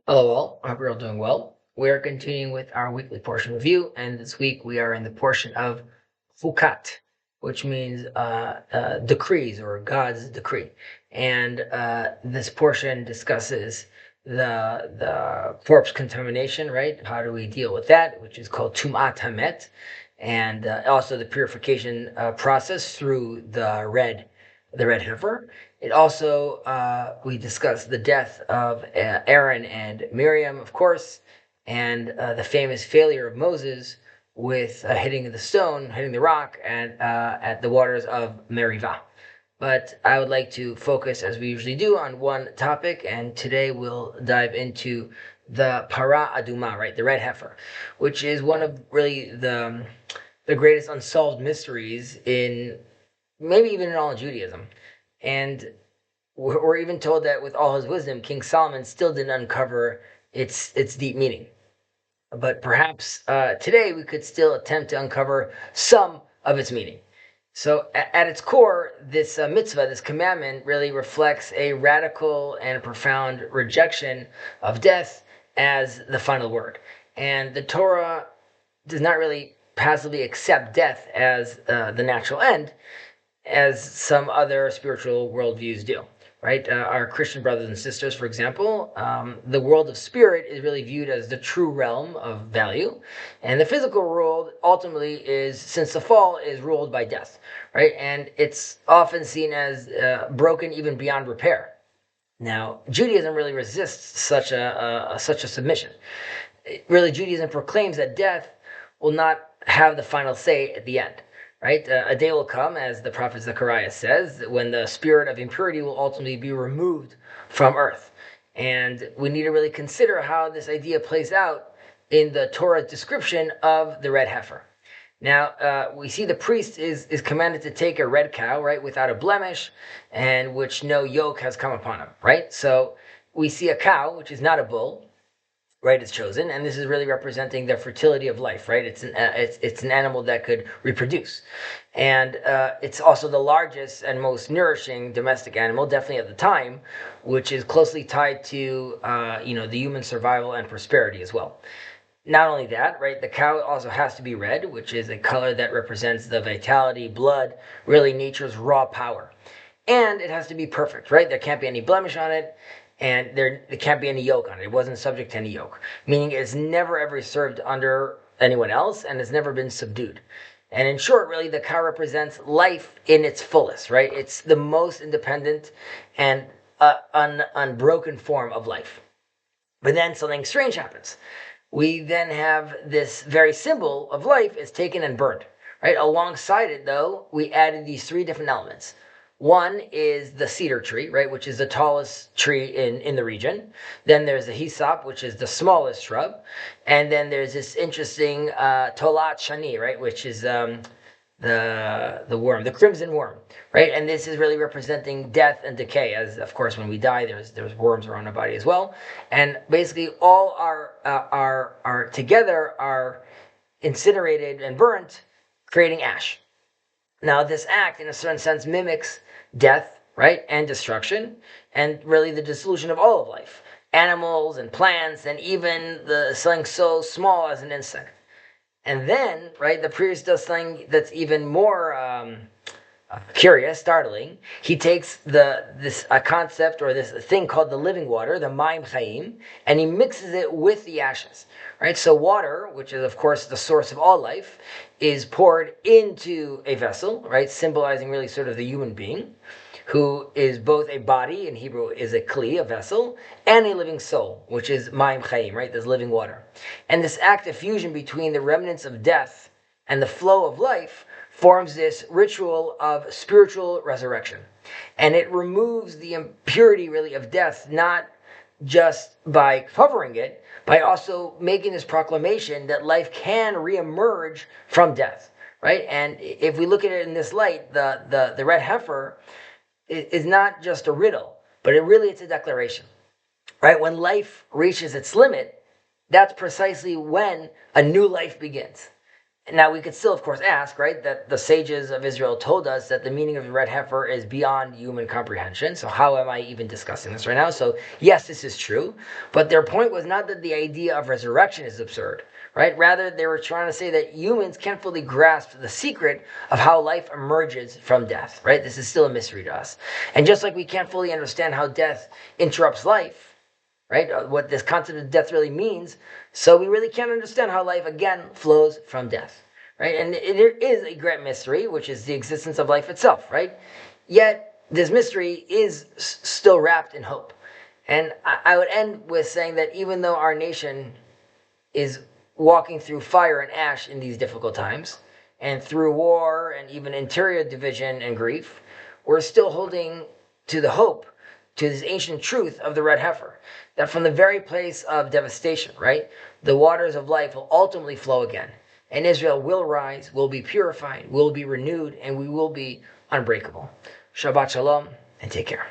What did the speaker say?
Hello all, I hope you're all doing well. We are continuing with our weekly portion review, and this week we are in the portion of Chukat, which means decrees or God's decree. And this portion discusses the corpse contamination, right? How do we deal with that, which is called Tum'at Hamet, and also the purification process through the red heifer. It also, we discussed the death of Aaron and Miriam, of course, and the famous failure of Moses with hitting the rock, and at the waters of Merivah. But I would like to focus, as we usually do, on one topic, and today we'll dive into the para aduma, right, the red heifer, which is one of really the greatest unsolved mysteries in maybe even in all of Judaism. And we're even told that with all his wisdom, King Solomon still didn't uncover its deep meaning. But perhaps today we could still attempt to uncover some of its meaning. So, at its core, this mitzvah, this commandment, really reflects a radical and profound rejection of death as the final word. And the Torah does not really passively accept death as the natural end, as some other spiritual worldviews do, right? Our Christian brothers and sisters, for example, the world of spirit is really viewed as the true realm of value, and the physical world ultimately is, since the fall, is ruled by death, right? And it's often seen as broken even beyond repair. Now, Judaism really resists such a submission. Really, Judaism proclaims that death will not have the final say at the end. Right? A day will come, as the prophet Zechariah says, when the spirit of impurity will ultimately be removed from earth. And we need to really consider how this idea plays out in the Torah's description of the red heifer. Now, we see the priest is commanded to take a red cow, right, without a blemish, and which no yoke has come upon him, right? So we see a cow, which is not a bull, right, is chosen, and this is really representing the fertility of life, right? It's an animal that could reproduce, and it's also the largest and most nourishing domestic animal, definitely at the time, which is closely tied to the human survival and prosperity as well. Not only that, right, the cow also has to be red, which is a color that represents the vitality, blood, really nature's raw power. And it has to be perfect, right? There can't be any blemish on it, and there can't be any yoke on it. It wasn't subject to any yoke, meaning it's never ever served under anyone else, and it's never been subdued. And in short, really, the cow represents life in its fullest, right? It's the most independent and unbroken form of life. But then something strange happens. We then have this very symbol of life is taken and burned, right? Alongside it, though, we added these three different elements. One is the cedar tree, right, which is the tallest tree in the region. Then there's the hyssop, which is the smallest shrub. And then there's this interesting tolat shani, right, which is the worm, the crimson worm, right? And this is really representing death and decay, as of course when we die, there's worms around our body as well. And basically, all are together are incinerated and burnt, creating ash. Now, this act, in a certain sense, mimics death, right, and destruction, and really the dissolution of all of life, animals and plants, and even something so small as an insect. And then, right, the priest does something that's even more curious, startling. He takes this concept or this thing called the living water, the Maim Chaim, and he mixes it with the ashes. Right, so water, which is of course the source of all life, is poured into a vessel, right, symbolizing really sort of the human being, who is both a body, in Hebrew is a kli, a vessel, and a living soul, which is Maim Chaim, right, this living water. And this act of fusion between the remnants of death and the flow of life forms this ritual of spiritual resurrection. And it removes the impurity, really, of death, not just by covering it, by also making this proclamation that life can reemerge from death, right? And if we look at it in this light, the red heifer is not just a riddle, but it's a declaration, right? When life reaches its limit, that's precisely when a new life begins. Now, we could still, of course, ask, right, that the sages of Israel told us that the meaning of the red heifer is beyond human comprehension. So how am I even discussing this right now? So yes, this is true. But their point was not that the idea of resurrection is absurd, right? Rather, they were trying to say that humans can't fully grasp the secret of how life emerges from death, right? This is still a mystery to us. And just like we can't fully understand how death interrupts life, right? What this concept of death really means. So we really can't understand how life again flows from death, right? And there is a great mystery, which is the existence of life itself, right? Yet this mystery is still wrapped in hope. And I would end with saying that even though our nation is walking through fire and ash in these difficult times, and through war and even interior division and grief, we're still holding to the hope, to this ancient truth of the red heifer, that from the very place of devastation, right, the waters of life will ultimately flow again. And Israel will rise, will be purified, will be renewed, and we will be unbreakable. Shabbat shalom, and take care.